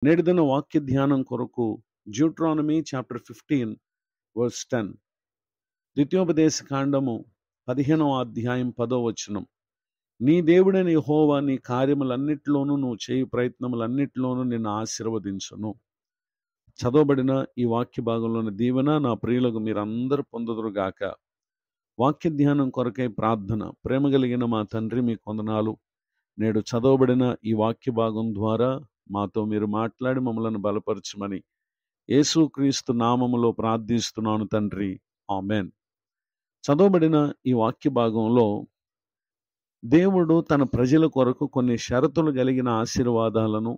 నేటి దిన వాక్య ధ్యానం కొరకు డ్యూట్రానమీ చాప్టర్ 15 వర్స్ 10, ద్వితీయోపదేశ కాండము 15వ అధ్యాయం 10వ వచనం. నీ దేవుడైన యెహోవా నీ కార్యములన్నిటిలోనూ నువ్వు చేయు ప్రయత్నములన్నిటిలోనూ నిన్ను ఆశీర్వదించును. చదవబడిన ఈ వాక్య భాగంలోని దీవెన నా ప్రియులకు మీరందరూ పొందుదురుగాక. వాక్య ధ్యానం కొరకై ప్రార్థన. ప్రేమ కలిగిన మా తండ్రి, మీ వందనాలు. నేడు చదవబడిన ఈ వాక్య భాగం ద్వారా మాతో మీరు మాట్లాడి మమ్మలను బలపరచమని యేసుక్రీస్తు నామములో ప్రార్థిస్తున్నాను తండ్రి, ఆమెన్. చదవబడిన ఈ వాక్య భాగంలో దేవుడు తన ప్రజల కొరకు కొన్ని షరతులు కలిగిన ఆశీర్వాదాలను,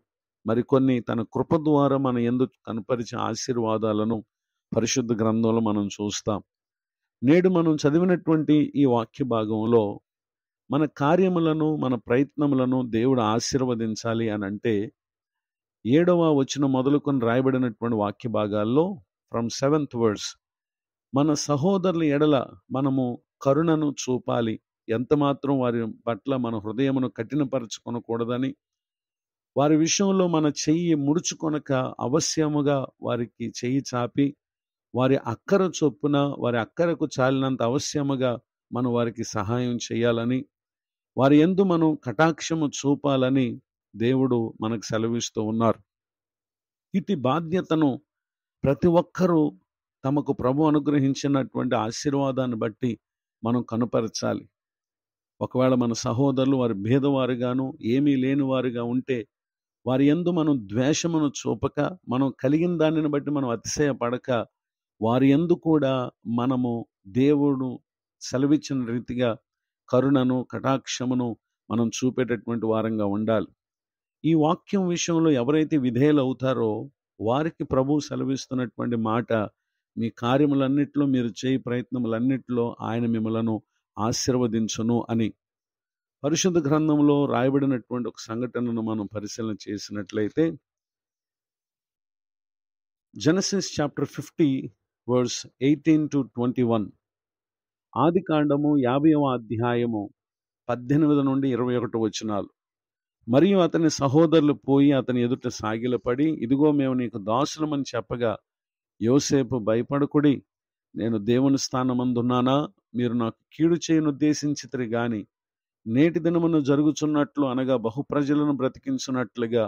మరికొన్ని తన కృప ద్వారా మన యందు కనపరిచే ఆశీర్వాదాలను పరిశుద్ధ గ్రంథంలో మనం చూస్తాం. నేడు మనం చదివినటువంటి ఈ వాక్య భాగంలో మన కార్యములను, మన ప్రయత్నములను దేవుడు ఆశీర్వదించాలి అని అంటే 7వ వచనం మొదలుకొని రాయబడినటువంటి వాక్య భాగాల్లో ఫ్రమ్ 7th verse మన సహోదరుల ఎడల మనము కరుణను చూపాలి. ఎంత మాత్రం వారి పట్ల మన హృదయమును కఠినపరచుకొనకూడదని, వారి విషయంలో మన చెయ్యి ముడుచుకొనక అవశ్యముగా వారికి చెయ్యి చాపి వారి అక్కర చొప్పున, వారి అక్కరకు చాలినంత అవశ్యముగా మనం వారికి సహాయం చేయాలని, వారి యందు మనం కటాక్షము చూపాలని దేవుడు మనకు సెలవిస్తూ ఉన్నారు. ఇటు బాధ్యతను ప్రతి ఒక్కరూ తమకు ప్రభు అనుగ్రహించినటువంటి ఆశీర్వాదాన్ని బట్టి మనం కనుపరచాలి. ఒకవేళ మన సహోదరులు వారి భేదవారుగాను, ఏమీ లేని వారుగా ఉంటే వారి యందు మనం ద్వేషమును చూపక, మనం కలిగిన దానిని బట్టి మనం అతిశయపడక, వారి యందు కూడా మనము దేవుడు సెలవిచ్చిన రీతిగా కరుణను, కటాక్షమును మనం చూపేటటువంటి వారంగా ఉండాలి. ఈ వాక్యం విషయంలో ఎవరైతే విధేయులు అవుతారో వారికి ప్రభు సెలవిస్తున్నటువంటి మాట, మీ కార్యములన్నిటిలో, మీరు చేయి ప్రయత్నములన్నిటిలో ఆయన మిమ్మలను ఆశీర్వదించును అని. పరిశుద్ధ గ్రంథంలో రాయబడినటువంటి ఒక సంఘటనను మనం పరిశీలన చేసినట్లయితే జెనసిస్ చాప్టర్ 50 verse 18 to 21, ఆది కాండము 50వ అధ్యాయము 18 నుండి 21 వచనాలు. మరియు అతని సహోదరులు పోయి అతని ఎదుట సాగిలపడి, ఇదిగో మేము నీకు దాసులమని చెప్పగా, యోసేపు భయపడకుడి, నేను దేవుని స్థానమందున్నానా? మీరు నాకు కీడు చేయనుద్దేశించితిరి గాని నేటి దినమున జరుగుచున్నట్లు, అనగా బహుప్రజలను బ్రతికించున్నట్లుగా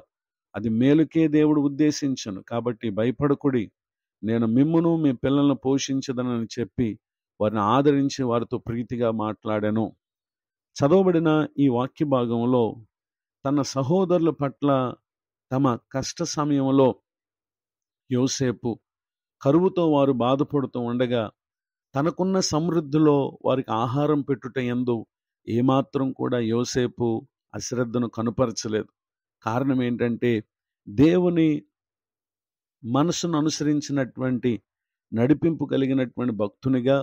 అది మేలుకే దేవుడు ఉద్దేశించను. కాబట్టి భయపడకుడి, నేను మిమ్మును మీ పిల్లలను పోషించదనని చెప్పి వారిని ఆదరించి వారితో ప్రీతిగా మాట్లాడాను. చదవబడిన ఈ వాక్య భాగంలో తన సహోదరుల పట్ల తమ కష్ట సమయంలో యోసేపు కరువుతో వారు బాధపడుతూ ఉండగా తనకున్న సమృద్ధిలో వారికి ఆహారం పెట్టుట యందు ఏమాత్రం కూడా యోసేపు అశ్రద్ధను కనుపరచలేదు. కారణం ఏంటంటే దేవుని మనసును అనుసరించినటువంటి నడిపింపు కలిగినటువంటి భక్తునిగా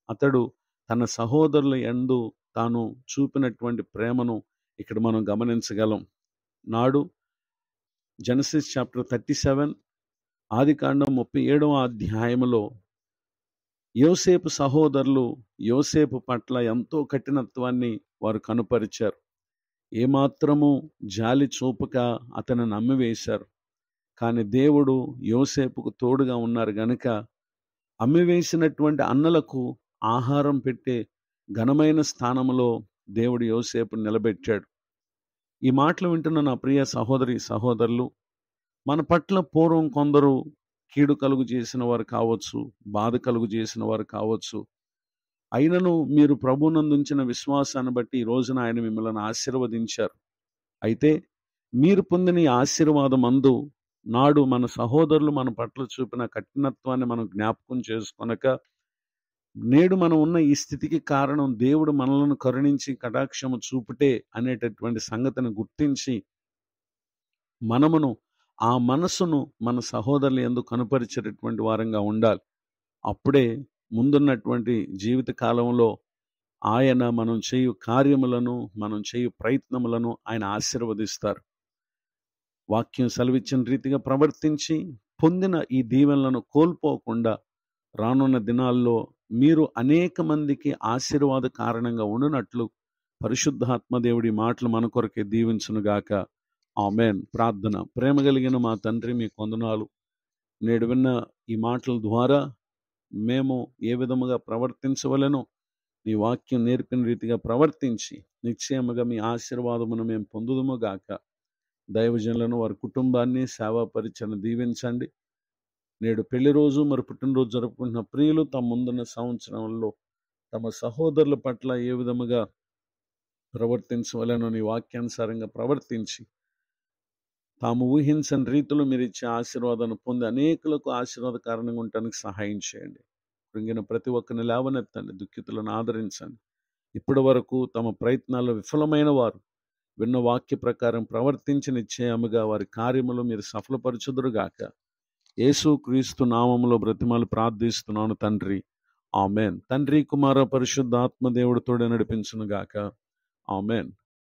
అతడు తన సహోదరుల యందు తాను చూపినటువంటి ప్రేమను ఇక్కడ మనం గమనించగలం. నాడు జెనసిస్ చాప్టర్ 37, ఆది కాండం 37వ అధ్యాయములో యోసేపు సహోదరులు యోసేపు పట్ల ఎంతో కఠినత్వాన్ని వారు కనుపరిచారు. ఏమాత్రము జాలి చూపక అతను నమ్మివేశారు. కానీ దేవుడు యోసేపుకు తోడుగా ఉన్నారు గనుక అమ్మివేసినటువంటి అన్నలకు ఆహారం పెట్టే ఘనమైన స్థానంలో దేవుడు యోసేపు నిలబెట్టాడు. ఈ మాటలు వింటున్న నా ప్రియ సహోదరి సహోదరులు, మన పట్ల పూర్వం కొందరు కీడు కలుగు చేసిన వారు కావచ్చు, బాధ కలుగు చేసిన వారు కావచ్చు. అయినను మీరు ప్రభునందుంచిన విశ్వాసాన్ని బట్టి ఈ రోజున ఆయన మిమ్మల్ని ఆశీర్వదించారు. అయితే మీరు పొందిన ఈ ఆశీర్వాదం అందు నాడు మన సహోదరులు మన పట్ల చూపిన కఠినత్వాన్ని మనం జ్ఞాపకం చేసుకొనక, నేడు మనం ఉన్న ఈ స్థితికి కారణం దేవుడు మనలను కరుణించి కటాక్షము చూపుటే అనేటటువంటి సంగతిని గుర్తించి మనమును ఆ మనసును మన సహోదరులు యందు కనుపరిచేటటువంటి వారంగా ఉండాలి. అప్పుడే ముందున్నటువంటి జీవిత కాలంలో ఆయన మనం చేయు కార్యములను, మనం చేయు ప్రయత్నములను ఆయన ఆశీర్వదిస్తారు. వాక్యం సెలవిచ్చిన రీతిగా ప్రవర్తించి పొందిన ఈ దీవెనలను కోల్పోకుండా రానున్న దినాల్లో మీరు అనేక మందికి ఆశీర్వాద కారణంగా ఉండునట్లు పరిశుద్ధాత్మ దేవుడి మాటలు మన కొరకే దీవించునుగాక. ఆమేన్. ప్రార్థన. ప్రేమ కలిగిన మా తండ్రి, మీ వందనాలు. నేడు విన్న ఈ మాటల ద్వారా మేము ఏ విధముగా ప్రవర్తించవలెనో నీ వాక్యం నేర్పిన రీతిగా ప్రవర్తించి నిశ్చయముగా మీ ఆశీర్వాదమును మేము పొందుదుము గాక. దైవజనులను, వారి కుటుంబాన్ని, సేవా పరిచయను దీవించండి. నేడు పెళ్లి రోజు మరి పుట్టినరోజు జరుపుకుంటున్న ప్రియులు తమ ముందున్న సంవత్సరంలో తమ సహోదరుల పట్ల ఏ విధముగా ప్రవర్తించవలెనో నీ వాక్యానుసారంగా ప్రవర్తించి తాము ఊహించని రీతిలో మీరు ఇచ్చే ఆశీర్వాదాన్ని పొంది అనేకులకు ఆశీర్వాద కారణంగా ఉండటానికి సహాయం చేయండి. కృంగిన ప్రతి ఒక్కరిని లేవనెత్తండి, దుఃఖితులను ఆదరించండి. ఇప్పటి వరకు తమ ప్రయత్నాల్లో విఫలమైన వారు విన్న వాక్య ప్రకారం ప్రవర్తించి నిశ్చయముగా వారి కార్యములు మీరు సఫలపరచుదురుగాక. యేసు క్రీస్తు నామములో బ్రతిమాలు ప్రార్థిస్తున్నాను తండ్రి, ఆమెన్. తండ్రి, కుమార, పరిశుద్ధ ఆత్మదేవుడితోడే నడిపించునుగాక. ఆమెన్.